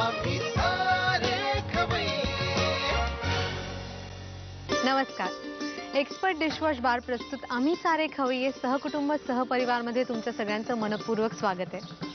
आम्ही सारे खवय्ये. नमस्कार. एक्सपर्ट डिशवॉश बार प्रस्तुत आम्ही सारे खवय्ये सहकुटुंब सहपरिवारमध्ये तुमचं सगळ्यांचं मनपूर्वक स्वागत आहे.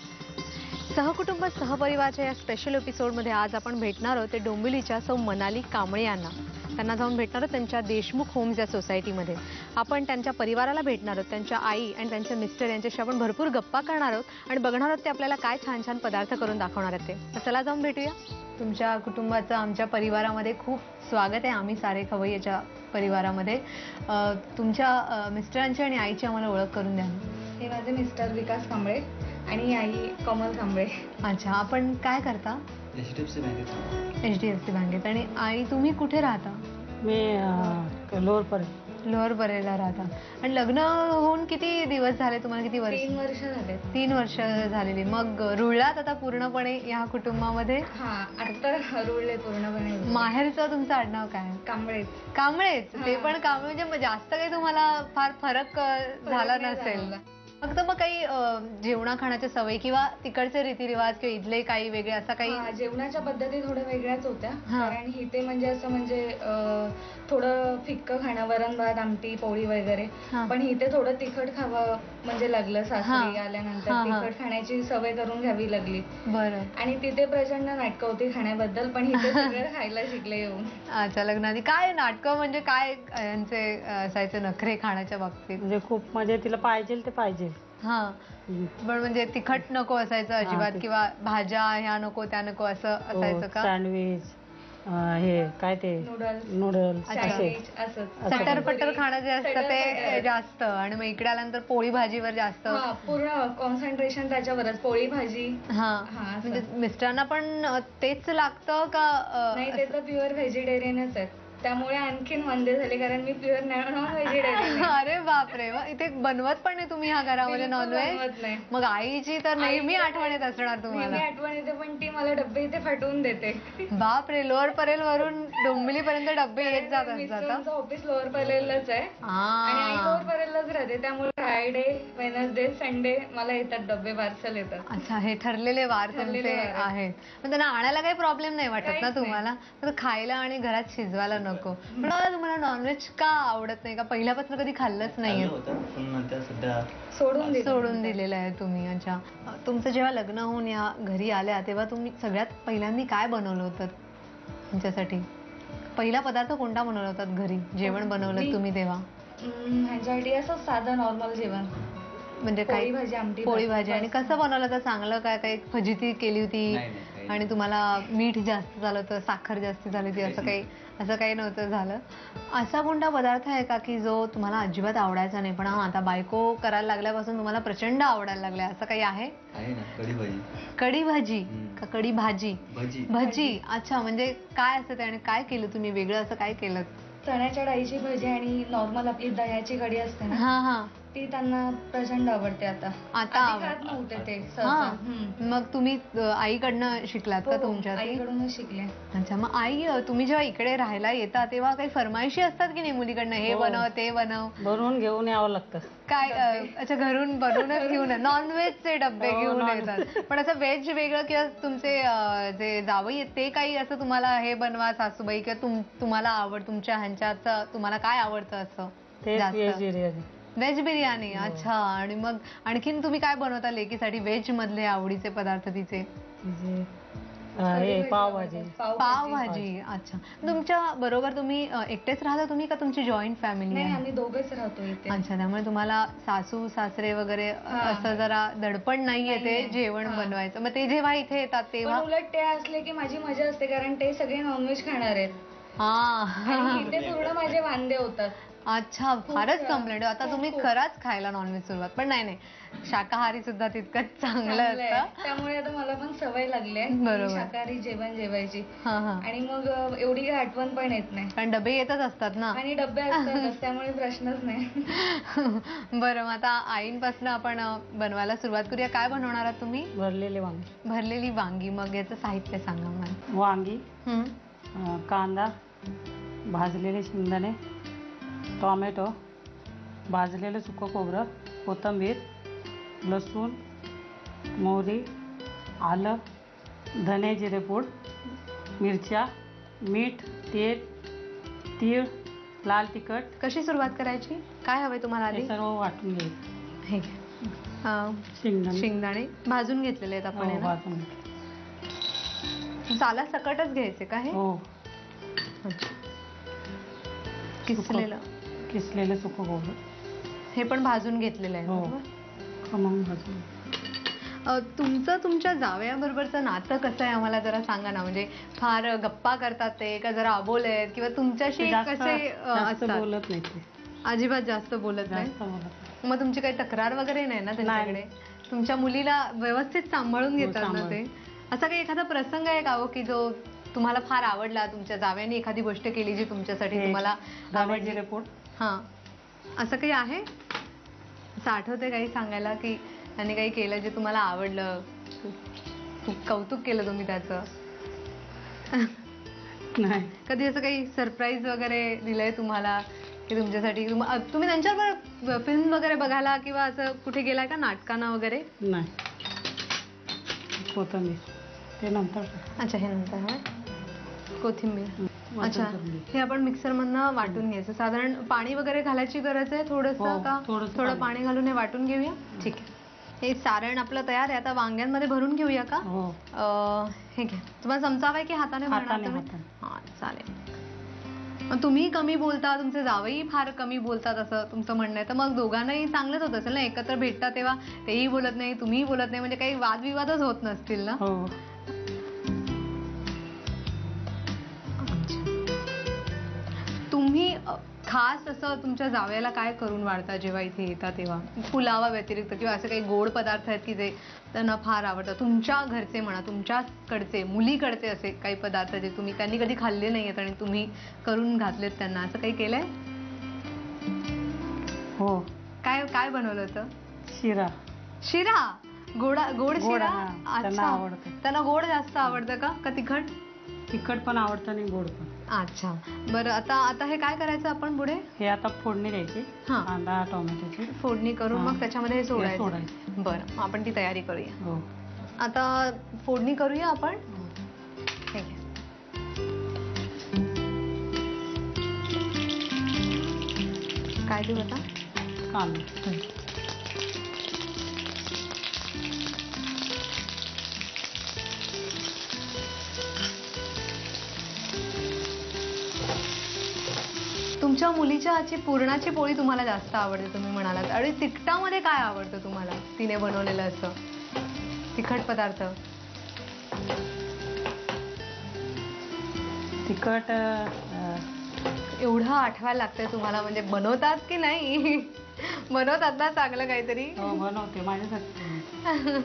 सहकुटुंब सहपरिवारच्या या स्पेशल एपिसोडमध्ये आज आपण भेटणार आहोत ते डोंबिवलीच्या सौ मनाली कांबळे यांना. त्यांना जाऊन भेटणार आहोत त्यांच्या देशमुख होम्स या सोसायटीमध्ये. आपण त्यांच्या परिवाराला भेटणार आहोत, त्यांच्या आई आणि त्यांचे मिस्टर यांच्याशी आपण भरपूर गप्पा करणार आहोत आणि बघणार आहोत ते आपल्याला काय छान छान पदार्थ करून दाखवणार आहेत ते. तर चला जाऊन भेटूया. तुमच्या कुटुंबाचं आमच्या परिवारामध्ये खूप स्वागत आहे. आम्ही सारे खवय्येच्या परिवारामध्ये. तुमच्या मिस्टरांची आणि आईची आम्हाला ओळख करून द्या. हे माझे मिस्टर विकास कांबळे आणि आई कमल कांबळे. अच्छा, आपण काय करता? HDFC बँकेत. HDFC बँकेत. आणि आई तुम्ही कुठे राहता? मी लोअर परेलला राहता. आणि लग्न होऊन किती दिवस झाले तुम्हाला? किती वर्ष? 3 वर्ष झाले. 3 वर्ष झालेली. मग रुळलात आता पूर्णपणे या कुटुंबामध्ये? हा, आता रुळले पूर्णपणे. माहेरचं तुमचं आडनाव काय? कांबळेच. कांबळेच. ते पण कांबळे. म्हणजे जास्त काही तुम्हाला फार फरक झाला नसेल. फक्त मग काही जेवणा खाण्याच्या सवयी किंवा तिकडचे रीतिरिवाज किंवा इथले काही वेगळे असं काही? जेवणाच्या पद्धती थोड्या वेगळ्याच होत्या. कारण इथे म्हणजे असं म्हणजे थोडं फिक्क खाणं, वरण भात आमटी पोळी वगैरे. पण इथे थोडं तिखट खावं म्हणजे लागलं. सासरी आल्यानंतर तिखट खाण्याची सवय करून घ्यावी लागली. बरं. आणि तिथे प्रचंड नाटकं होती खाण्याबद्दल, पण इथे सगळं खायला शिकले येऊन. अच्छा, लग्नाआधी काय नाटकं म्हणजे काय यांचे असायचे नखरे खाण्याच्या बाबतीत? म्हणजे खूप म्हणजे तिला पाहिजे ते पाहिजे. हा, पण म्हणजे तिखट नको असायचं अजिबात किंवा भाज्या ह्या नको त्या नको असं असायचं का? सँडविच, हे काय ते नूडल्स सटरपटर खाणं जे असतं ते जास्त. आणि मग इकडे आल्यानंतर पोळी भाजीवर जास्त पूर्ण कॉन्सन्ट्रेशन त्याच्यावरच. पोळी भाजी. हा, म्हणजे मिस्टरांना पण तेच लागतं का? नाही, ते तर प्युअर व्हेजिटेरियनच आहेत. त्यामुळे आणखीन वंदे झाले, कारण मी प्युअर नॉन व्हेजिटेरियन. अरे बापरे. मग इथे बनवत पण नाही तुम्ही ह्या घरामध्ये नॉनव्हेज? मग आईची तर नेहमी आठवण येत असणार तुम्हाला. आठवण येते, पण ती मला डब्बे इथे फाटवून देते. बापरे. लोअर परेल वरून डोंबिवली पर्यंत डब्बे येत जात असतात? ऑफिस लोअर परेललाच आहे आणि आई लोअर परेललाच राहते. त्यामुळे फ्रायडे, वेनसडे, संडे मला येतात डब्बे, पार्सल येतात. अच्छा, हे ठरलेले वार तुमचे आहेत. पण त्यांना आणायला काही प्रॉब्लेम नाही वाटत ना तुम्हाला? तर खायला आणि घरात शिजवायला नको. पण तुम्हाला नॉनव्हेज का आवडत नाही? का पहिल्यापासून कधी खाल्लंच नाहीये? सोडून दिलेलं आहे तुम्ही. अच्छा, तुमचं जेव्हा लग्न होऊन या घरी आल्या तेव्हा तुम्ही सगळ्यात पहिल्यांदा काय बनवलं होतं तुमच्यासाठी? पहिला पदार्थ कोणता बनवला होता घरी? जेवण बनवलं तुम्ही तेव्हा? ह्यांच्यासाठी असं साधं नॉर्मल जेवण. म्हणजे काही पोळी भाजी. आणि कसं बनवलं तर चांगलं? काय काही फजिती केली होती आणि तुम्हाला मीठ जास्त झालं होतं, साखर जास्त झाली होती, असं काही नव्हतं झालं? असा कोणता पदार्थ आहे का की जो तुम्हाला अजिबात आवडायचा नाही पण आता बायको करायला लागल्यापासून तुम्हाला प्रचंड आवडायला लागलाय, असं काही आहे? कढी भाजी का कढी भाजी? भजी. अच्छा, म्हणजे काय असतं ते आणि काय केलं तुम्ही वेगळं? असं काय केलं? चण्याच्या डाळीची भजी आणि नॉर्मल आपली दह्याची कढी असते ना, हा, ती त्यांना प्रचंड आवडते. आता खात नव्हते ते. मग तुम्ही आईकडनं शिकलात का? तुमच्या आईकडूनच शिकले. अच्छा, मग आई तुम्ही जेव्हा इकडे राहायला येता तेव्हा काही फरमाईशी असतात की नाही मुलीकडनं? हे बनव ते बनव. बनवून घेऊन यावं लागतं. काय? अच्छा, घरून बनवूनच घेऊन नॉनव्हेजचे डब्बे घेऊन येतात. पण असं व्हेज वेगळं किंवा तुमचे जे जावई आहेत ते काही असं तुम्हाला हे बनवा सासूबाई किंवा तुम्हाला तुमच्या ह्यांच्यात तुम्हाला काय आवडतं असं? व्हेज बिर्याणी. अच्छा, आणि मग आणखीन तुम्ही काय बनवता लेकीसाठी व्हेज मधले आवडीचे पदार्थ तिचे? पावभाजी. अच्छा, तुमच्या बरोबर तुम्ही एकटेच राहता तुम्ही का तुमची जॉईंट फॅमिली? नाही, आम्ही दोघेच राहतो इथे. अच्छा, त्यामुळे तुम्हाला सासू सासरे वगैरे असं जरा दडपण नाहीये ते जेवण बनवायचं. मग ते जेव्हा इथे येतात तेव्हा? उलट ते असले की माझी मजा असते, कारण ते सगळे नॉनव्हेज खाणार आहेत. इथे पूर्ण माझे वांदे होतात. अच्छा, फारच कंप्लेंट. आता तुम्ही खरंच खायला नॉनव्हेज सुरुवात. पण नाही, शाकाहारी सुद्धा तितकंच चांगलं असतं. त्यामुळे आता मला पण सवय लागली आहे शाकाहारी जेवण जेवायची. आणि मग एवढी काही आठवण पण येत नाही, कारण डबे येतच असतात ना. आणि डबे असतात त्यामुळे प्रश्नच नाही. बरं, मग आता आईंपासून आपण बनवायला सुरुवात करूया. काय बनवणार आहात तुम्ही? भरलेली वांगी. मग याचं साहित्य सांगा मला. वांगी, कांदा, भाजलेले शेंगदाणे, टोमॅटो, भाजलेलं सुकं खोबरं, कोथिंबीर, लसूण, मोहरी, आलं, धने जिरेपूड, मिरच्या, मीठ, तेल, तीळ, लाल तिखट कशी सुरुवात करायची? काय हवंय तुम्हाला हे आधी? सर्व वाटून घ्यायचं. हे घ्या. शेंगदाणे शेंगदाणे भाजून घेतलेले आहेत आपण हो, हे ना? भाजून घ्यायचं. साला सकटच घ्यायचे का हे? हो. अच्छा. किसलेलं किसलेलं सुकं खोबरं. हे पण भाजून घेतलेलं आहे हो. बरोबर? खमंग भाजून. तुमचं तुमच्या जावयाबरोबरचं नातं कसं आहे आम्हाला जरा सांगा ना. म्हणजे फार गप्पा करतात ते का जरा अबोले आहेत किंवा तुमच्याशी ते जास्त कसे जास्त असतात? बोलत नाही ते. अजिबात जास्त बोलत नाही. जास्त बोलत नाही. मग तुमची काही तक्रार वगैरे नाही ना त्यांच्याकडे? तुमच्या मुलीला व्यवस्थित सांभाळून हो, घेतात ना ते? असा काही एखादा प्रसंग आहे का हो की जो तुम्हाला फार आवडला, तुमच्या जावयाने एखादी गोष्ट केली जी तुमच्यासाठी हे तुम्हाला धने आवडली? जिरेपूड. हां, असं काही आहे? असं आठवते काही सांगायला की त्यांनी काही केलं जे तुम्हाला आवडलं, खूप कौतुक केलं तुम्ही त्याचं? नाही. कधी असं काही सरप्राईज वगैरे दिलंय तुम्हाला की तुमच्यासाठी तुम्ही त्यांच्याबरोबर फिल्म वगैरे बघायला किंवा असं कुठे गेलाय का नाटकांना वगैरे? नाही. कोथिंबीर ते नंतर. अच्छा, हे नंतर हवंय. कोथिंबीर. वाटण अच्छा, करून घे. हे आपण मिक्सर मधनं वाटून घ्यायचं. साधारण पाणी वगैरे घालायची गरज आहे थोडंसं हो, का? थोडंसं थोडं पाणी. पाणी घालून हे वाटून घेऊया. ठीक आहे. हे सारण आपलं तयार आहे. आता वांग्यांमध्ये भरून घेऊया का? हो. हे घ्या. तुम्हाला चमचा हवाय की हाताने भरणार हाताने, तुम्ही? हाताने. हां, चालेल. मग तुम्ही कमी बोलता, तुमचे जावई फार कमी बोलतात असं तुमचं म्हणणं आहे, तर मग दोघांनाही चांगलंच होत असेल ना. एकत्र भेटता तेव्हा तेही बोलत नाही, तुम्हीही बोलत नाही, म्हणजे काही वादविवादच होत नसतील ना? हो. तुम्ही खास असं तुमच्या जावयाला काय करून वाढता जेव्हा इथे येता तेव्हा? पुलावा व्यतिरिक्त किंवा असे काही गोड पदार्थ आहेत की जे त्यांना फार आवडतात? तुमच्या घरचे म्हणा, तुमच्याकडचे, मुलीकडचे असे काही पदार्थ जे त्यांनी कधी खाल्ले नाही आहेत आणि तुम्ही करून घातलेत त्यांना, असं काही केलंय? हो. काय काय बनवलं होतं? शिरा. शिरा? गोड गोड, शिरा? हां. त्यांना आवडतं. त्यांना गोड जास्त आवडतं का तिखट? तिखट पण आवडतं आणि गोड पण. अच्छा, बरं. आता हे काय करायचं आपण पुढे? हे आता फोडणी द्यायची. हां. कांदा टोमॅटोची. फोडणी करून हां. मग त्याच्यामध्ये हे हे सोडायचं. सोडायचं. बरं, मग आपण ती तयारी करूया. हो. आता फोडणी करूया आपण. हे घ्या. काय देऊ आता? कांदा. तुमच्या मुलीच्या हातची पुरणाची पोळी तुम्हाला जास्त आवडते तुम्ही म्हणालात, आणि तिखटामध्ये काय आवडतं तुम्हाला तिने बनवलेलं असं तिखट पदार्थ? तिखट एवढं आठवायला लागतंय तुम्हाला, म्हणजे बनवतात की नाही? बनवतात ना चांगलं काहीतरी? हो, बनवते माझ्यासाठी.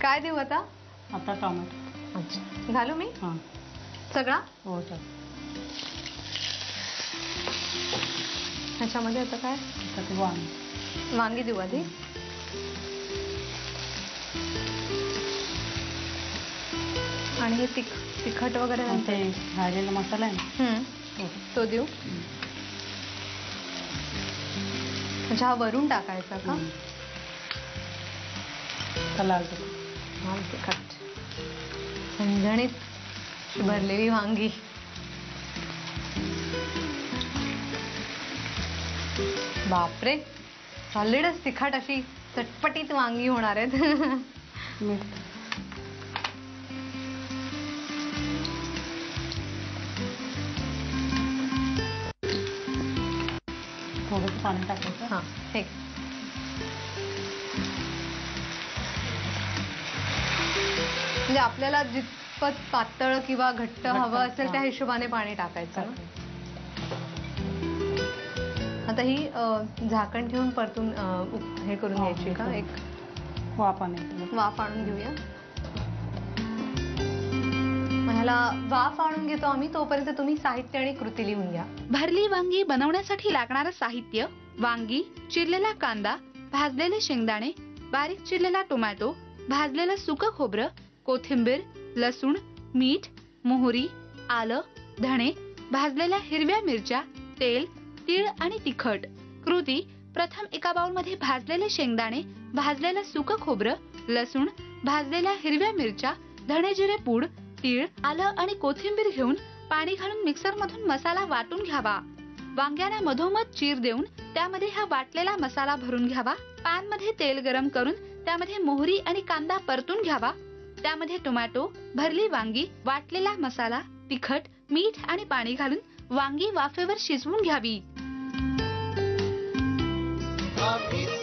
काय देऊ आता? आता टोमॅटो. अच्छा, घालू मी हां. सगळा हो, चालेल. ह्याच्यामध्ये? आता काय? आता ते वांगी. वांगी देऊ आधी. आणि हे तिखट वगैरे आणि नंतर? ते भाजलेला मसाला आहे ना. हो. तो देऊ. अच्छा, हा वरून टाकायचा का? आता लाल तिखट. लाल तिखट, झणझणीत भरलेली वांगी. बापरे, सॉलिडच तिखट अशी चटपटीत वांगी होणार आहेत. मीठ. थोडंसं पाणी टाकायचं. हां, हे म्हणजे आपल्याला जितपत पातळ किंवा घट्ट हवं असेल त्या हिशोबाने पाणी टाकायचं. आता ही झाकण ठेवून परतून हे करून घ्यायची का? एक वाफ आणायची. वाफ आणून घेऊया. ह्याला वाफ आणून घेतो आम्ही, तोपर्यंत तुम्ही साहित्य आणि कृती लिहून घ्या. भरली वांगी बनवण्यासाठी लागणारं साहित्य: वांगी, चिरलेला कांदा, भाजलेले शेंगदाणे, बारीक चिरलेला टोमॅटो, भाजलेलं सुकं खोबरं, कोथिंबीर, लसूण, मीठ, मोहरी, आलं, धणे, भाजलेल्या हिरव्या मिरच्या, तेल, तीळ आणि तिखट. कृती: प्रथम एका बाउलमध्ये भाजलेले शेंगदाणे, भाजलेलं सुकं खोबरं, लसूण, भाजलेल्या हिरव्या मिरच्या, धणे जिरे पूड, तीळ, आलं आणि कोथिंबीर घेऊन पाणी घालून मिक्सर मधून मसाला वाटून घ्यावा. वांग्यांना मधोमध चीर देऊन त्यामध्ये हा वाटलेला मसाला भरून घ्यावा. पॅन मध्ये तेल गरम करून त्यामध्ये मोहरी आणि कांदा परतून घ्यावा. त्यामध्ये टोमॅटो, भरली वांगी, वाटलेला मसाला, तिखट, मीठ आणि पाणी घालून वांगी वाफेवर शिजवून घ्यावी. आम्ही